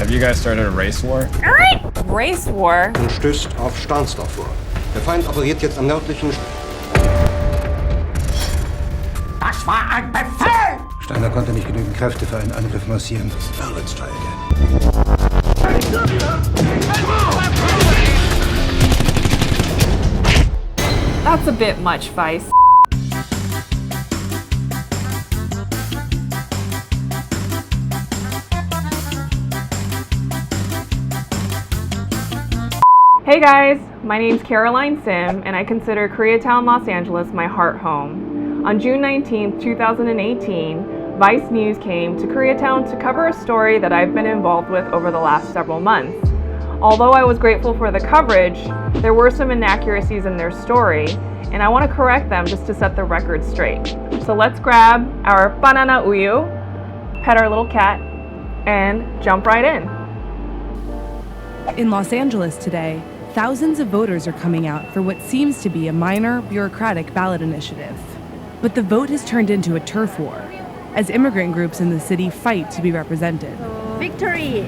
Have you guys started a race war? Race war? Und stößt auf Stahnsdorf vor. Der Feind operiert jetzt am nördlichen... Das war ein Befehl! Steiner konnte nicht genügend Kräfte für einen Angriff massieren. Now let's try again. That's a bit much, Vice. Hey guys, my name's Caroline Sim, and I consider Koreatown, Los Angeles my heart home. On June 19, 2018, Vice News came to Koreatown to cover a story that I've been involved with over the last several months. Although I was grateful for the coverage, there were some inaccuracies in their story, and I want to correct them just to set the record straight. So let's grab our banana uyu, pet our little cat, and jump right in. In Los Angeles today, thousands of voters are coming out for what seems to be a minor, bureaucratic ballot initiative. But the vote has turned into a turf war, as immigrant groups in the city fight to be represented. Victory!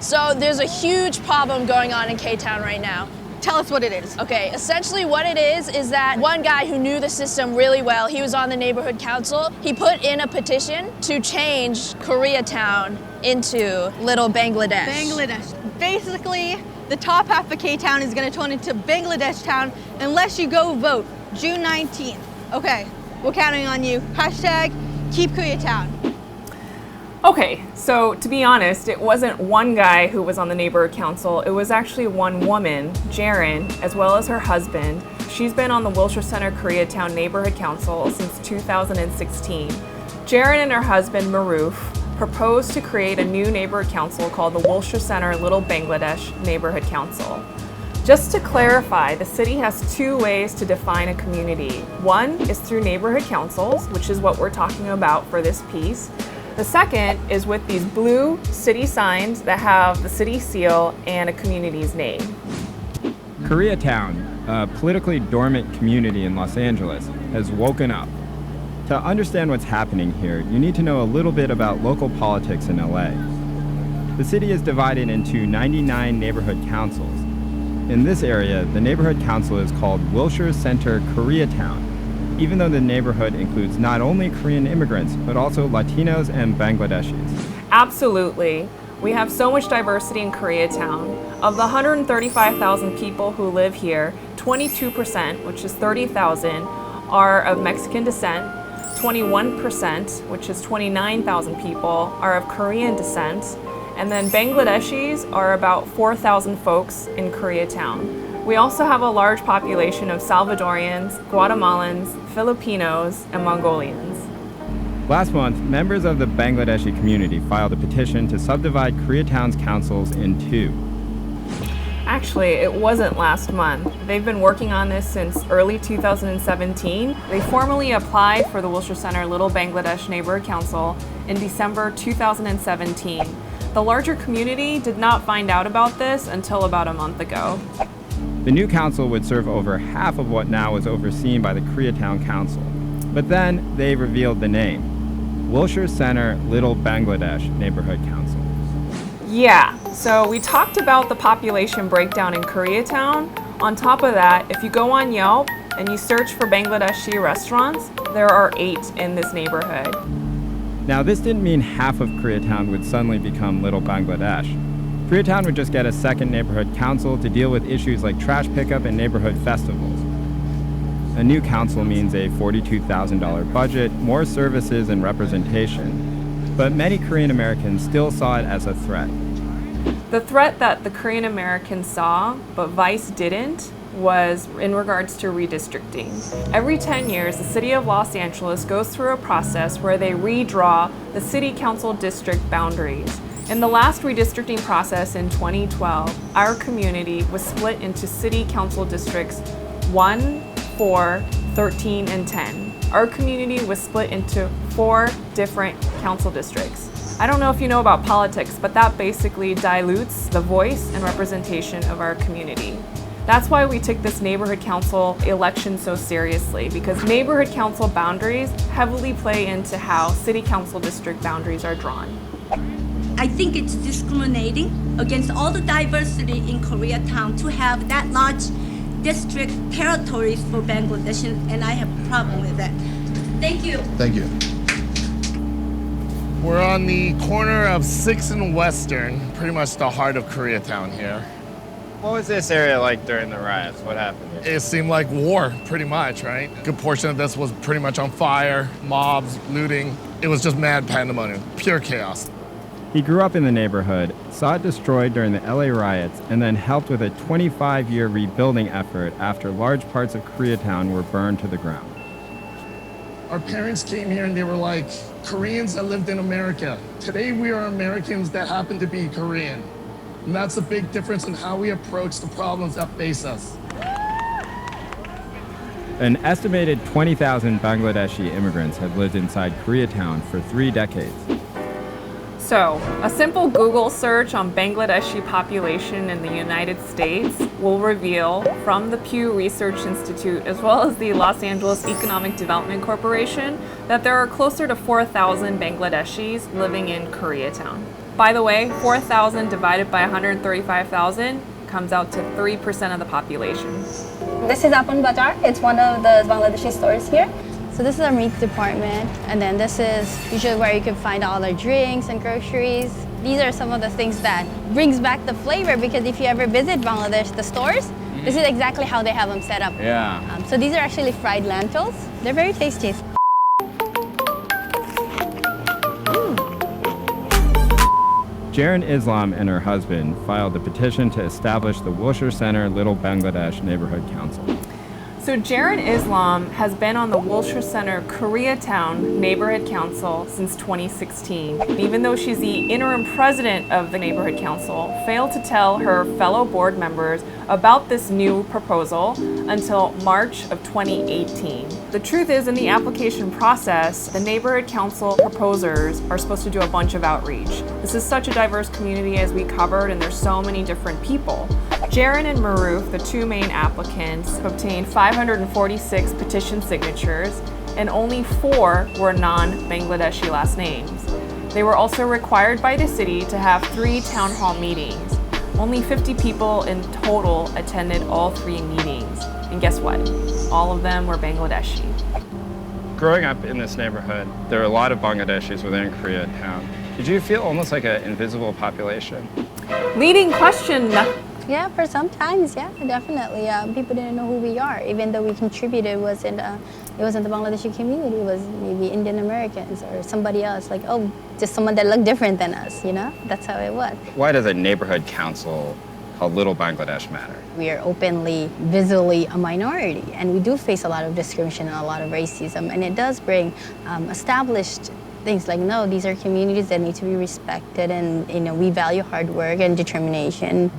So there's a huge problem going on in K-Town right now. Tell us what it is. Okay, essentially what it is that one guy who knew the system really well, he was on the neighborhood council, he put in a petition to change Koreatown into Little Bangladesh. Bangladesh. Basically, the top half of K-Town is going to turn into Bangladesh Town unless you go vote June 19th. Okay, we're counting on you. Hashtag keep Koreatown. Okay, so to be honest, it wasn't one guy who was on the neighborhood council. It was actually one woman, Jaren, as well as her husband. She's been on the Wilshire Center Koreatown Neighborhood Council since 2016. Jaren and her husband, Maroof, proposed to create a new neighborhood council called the Wilshire Center Little Bangladesh Neighborhood Council. Just to clarify, the city has two ways to define a community. One is through neighborhood councils, which is what we're talking about for this piece. The second is with these blue city signs that have the city seal and a community's name. Koreatown, a politically dormant community in Los Angeles, has woken up. To understand what's happening here, you need to know a little bit about local politics in LA. The city is divided into 99 neighborhood councils. In this area, the neighborhood council is called Wilshire Center Koreatown, even though the neighborhood includes not only Korean immigrants, but also Latinos and Bangladeshis. Absolutely. We have so much diversity in Koreatown. Of the 135,000 people who live here, 22%, which is 30,000, are of Mexican descent. 21%, which is 29,000 people, are of Korean descent. And then Bangladeshis are about 4,000 folks in Koreatown. We also have a large population of Salvadorians, Guatemalans, Filipinos, and Mongolians. Last month, members of the Bangladeshi community filed a petition to subdivide Koreatown's councils in two. Actually, it wasn't last month. They've been working on this since early 2017. They formally applied for the Wilshire Center Little Bangladesh Neighborhood Council in December 2017. The larger community did not find out about this until about a month ago. The new council would serve over half of what now is overseen by the Koreatown Council. But then they revealed the name, Wilshire Center Little Bangladesh Neighborhood Council. Yeah, so we talked about the population breakdown in Koreatown. On top of that, if you go on Yelp and you search for Bangladeshi restaurants, there are 8 in this neighborhood. Now, this didn't mean half of Koreatown would suddenly become Little Bangladesh. Koreatown would just get a second neighborhood council to deal with issues like trash pickup and neighborhood festivals. A new council means a $42,000 budget, more services, and representation. But many Korean Americans still saw it as a threat. The threat that the Korean Americans saw, but Vice didn't, was in regards to redistricting. Every 10 years, the city of Los Angeles goes through a process where they redraw the city council district boundaries. In the last redistricting process in 2012, our community was split into city council districts 1, 4, 13, and 10. Our community was split into 4 different council districts. I don't know if you know about politics, but that basically dilutes the voice and representation of our community. That's why we took this neighborhood council election so seriously, because neighborhood council boundaries heavily play into how city council district boundaries are drawn. I think it's discriminating against all the diversity in Koreatown to have that large district territories for Bangladesh, and I have a problem with that. Thank you. Thank you. We're on the corner of 6th and Western, pretty much the heart of Koreatown here. What was this area like during the riots? What happened here? It seemed like war, pretty much, right? A good portion of this was pretty much on fire, mobs, looting. It was just mad pandemonium, pure chaos. He grew up in the neighborhood, saw it destroyed during the LA riots, and then helped with a 25-year rebuilding effort after large parts of Koreatown were burned to the ground. Our parents came here and they were like, Koreans that lived in America. Today we are Americans that happen to be Korean. And that's a big difference in how we approach the problems that face us. An estimated 20,000 Bangladeshi immigrants have lived inside Koreatown for 3 decades. So, a simple Google search on Bangladeshi population in the United States will reveal from the Pew Research Institute as well as the Los Angeles Economic Development Corporation that there are closer to 4,000 Bangladeshis living in Koreatown. By the way, 4,000 divided by 135,000 comes out to 3% of the population. This is Apun Bazaar. It's one of the Bangladeshi stores here. So this is our meat department, and then this is usually where you can find all our drinks and groceries. These are some of the things that brings back the flavor, because if you ever visit Bangladesh, the stores, this is exactly how they have them set up. Yeah. So these are actually fried lentils. They're very tasty. Jaren Islam and her husband filed a petition to establish the Wilshire Center Little Bangladesh Neighborhood Council. So Jaren Islam has been on the Wilshire Center Koreatown Neighborhood Council since 2016. And even though she's the interim president of the Neighborhood Council, failed to tell her fellow board members about this new proposal until March of 2018. The truth is, in the application process, the Neighborhood Council proposers are supposed to do a bunch of outreach. This is such a diverse community, as we covered, and there's so many different people. Jaren and Maruf, the two main applicants, obtained 546 petition signatures, and only 4 were non-Bangladeshi last names. They were also required by the city to have 3 town hall meetings. Only 50 people in total attended all 3 meetings. And guess what? All of them were Bangladeshi. Growing up in this neighborhood, there are a lot of Bangladeshis within Koreatown. Did you feel almost like an invisible population? Leading question. Yeah, for some times, yeah, definitely. People didn't know who we are, even though we contributed. It wasn't the Bangladeshi community. It was maybe Indian Americans or somebody else. Like, oh, just someone that looked different than us. You know, that's how it was. Why does a neighborhood council called Little Bangladesh matter? We are openly, visually a minority, and we do face a lot of discrimination and a lot of racism, and it does bring established things like, no, these are communities that need to be respected, and we value hard work and determination.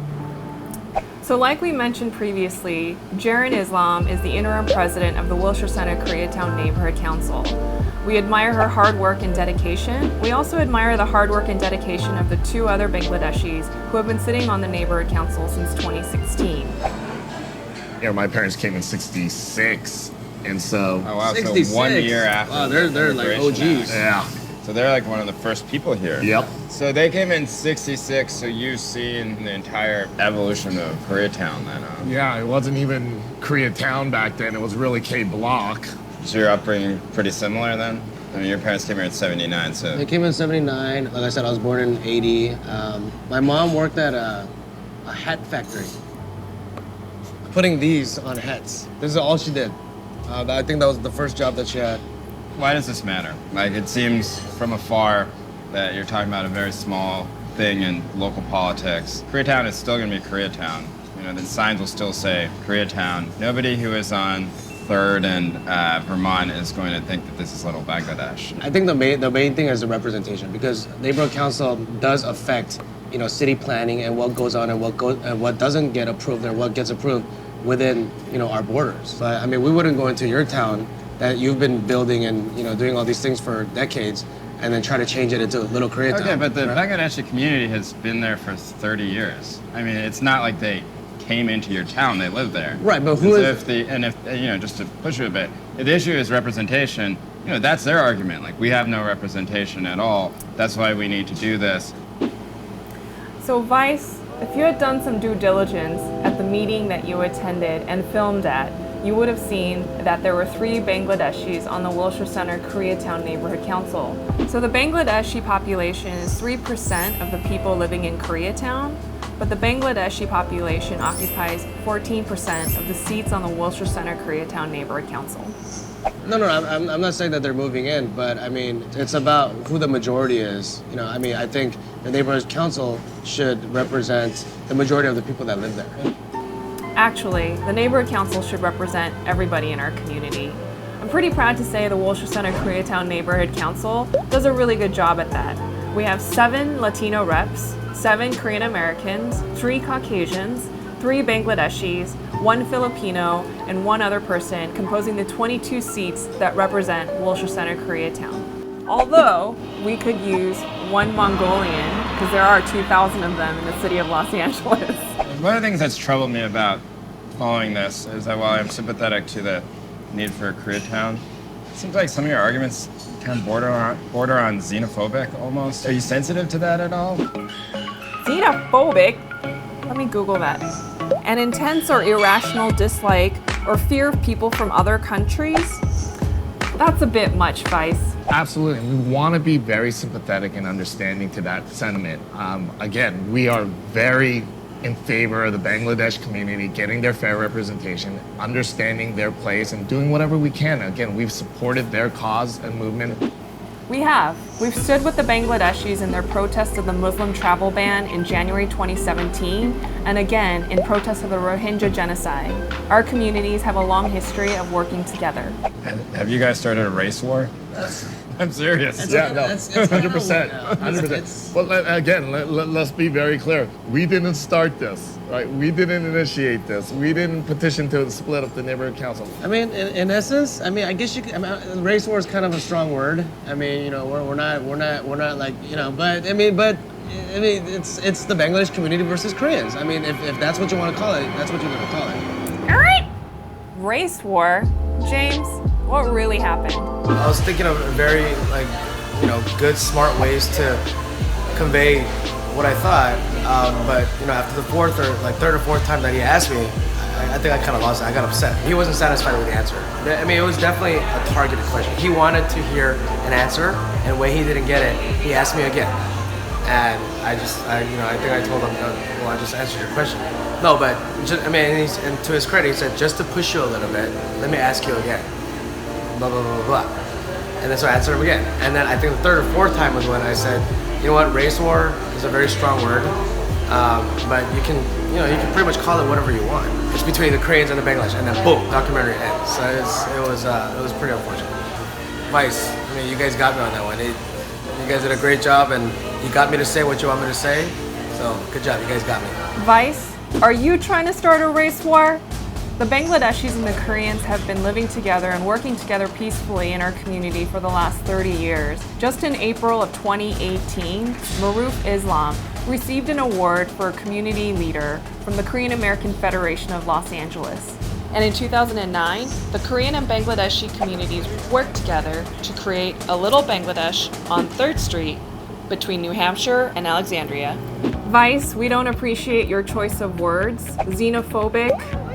So like we mentioned previously, Jaren Islam is the interim president of the Wilshire Center Koreatown Neighborhood Council. We admire her hard work and dedication. We also admire the hard work and dedication of the 2 other Bangladeshis who have been sitting on the Neighborhood Council since 2016. Yeah, my parents came in '66, and so... Oh wow, 66. So 1 year after. Wow, they're like OGs. Yeah. So they're like one of the first people here. Yep. So they came in '66, so you've seen the entire evolution of Koreatown then, huh? Yeah, it wasn't even Koreatown back then. It was really K Block. So your upbringing pretty similar then? I mean, your parents came here in '79, so... They came in '79. Like I said, I was born in '80. My mom worked at a hat factory, putting these on hats. This is all she did. I think that was the first job that she had. Why does this matter? Like, it seems from afar that you're talking about a very small thing in local politics. Koreatown is still going to be Koreatown. The signs will still say Koreatown. Nobody who is on 3rd and Vermont is going to think that this is Little Bangladesh. I think the main thing is the representation, because neighborhood council does affect city planning and what goes on and what doesn't get approved and what gets approved within our borders. But I mean, we wouldn't go into your town that you've been building and doing all these things for decades, and then try to change it into Little Koreatown. Okay, but the Bangladeshi community has been there for 30 years. I mean, it's not like they came into your town, they lived there. Right, but who is... Just to push it a bit, if the issue is representation, that's their argument. Like, we have no representation at all. That's why we need to do this. So Vice, if you had done some due diligence at the meeting that you attended and filmed at, you would have seen that there were 3 Bangladeshis on the Wilshire Center Koreatown Neighborhood Council. So the Bangladeshi population is 3% of the people living in Koreatown, but the Bangladeshi population occupies 14% of the seats on the Wilshire Center Koreatown Neighborhood Council. No, I'm not saying that they're moving in, but I mean, it's about who the majority is. I think the neighborhood council should represent the majority of the people that live there. Actually, the neighborhood council should represent everybody in our community. I'm pretty proud to say the Wilshire Center Koreatown Neighborhood Council does a really good job at that. We have 7 Latino reps, 7 Korean Americans, 3 Caucasians, 3 Bangladeshis, 1 Filipino, and 1 other person composing the 22 seats that represent Wilshire Center Koreatown. Although we could use 1 Mongolian, because there are 2,000 of them in the city of Los Angeles. One of the things that's troubled me about following this is that while I'm sympathetic to the need for a Koreatown, it seems like some of your arguments kind of border on xenophobic almost. Are you sensitive to that at all? Xenophobic? Let me Google that. An intense or irrational dislike or fear of people from other countries? That's a bit much, Vice. Absolutely. We want to be very sympathetic and understanding to that sentiment. Again, we are very in favor of the Bangladesh community getting their fair representation, understanding their place, and doing whatever we can. Again, we've supported their cause and movement. We have. We've stood with the Bangladeshis in their protest of the Muslim travel ban in January 2017, and again in protest of the Rohingya genocide. Our communities have a long history of working together. Have you guys started a race war? I'm serious. It's 100%. 100%. Well, again, let's be very clear. We didn't start this, right? We didn't initiate this. We didn't petition to split up the neighborhood council. I mean, in essence, I mean, I guess you could, race war is kind of a strong word. I mean, we're not like, but it's the Bangladesh community versus Koreans. I mean, if that's what you want to call it, that's what you're going to call it. All right. Race war? James, what really happened? I was thinking of very, good, smart ways to convey what I thought. But after the third or fourth time that he asked me, I think I kind of lost it. I got upset. He wasn't satisfied with the answer. I mean, it was definitely a targeted question. He wanted to hear an answer, and when he didn't get it, he asked me again. And I think I told him, well, I just answered your question. No, but and to his credit, he said, just to push you a little bit, let me ask you again. Blah, blah, blah, blah. And then so I answered him again. And then I think the third or fourth time was when I said, you know what, race war is a very strong word, but you can pretty much call it whatever you want. It's between the Koreans and the Bangladesh, and then boom, documentary ends. So it was pretty unfortunate. Vice, you guys got me on that one. You guys did a great job, and you got me to say what you want me to say. So good job, you guys got me. Vice, are you trying to start a race war? The Bangladeshis and the Koreans have been living together and working together peacefully in our community for the last 30 years. Just in April of 2018, Maruf Islam received an award for a community leader from the Korean American Federation of Los Angeles. And in 2009, the Korean and Bangladeshi communities worked together to create a little Bangladesh on 3rd Street between New Hampshire and Alexandria. Vice, we don't appreciate your choice of words. Xenophobic,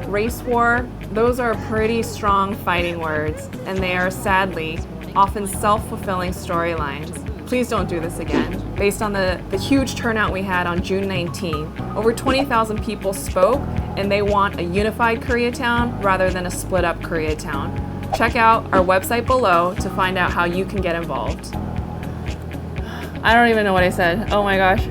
race war, those are pretty strong fighting words, and they are sadly often self-fulfilling storylines. Please don't do this again. Based on the huge turnout we had on June 19, over 20,000 people spoke, and they want a unified Koreatown rather than a split up Koreatown. Check out our website below to find out how you can get involved. I don't even know what I said. Oh my gosh.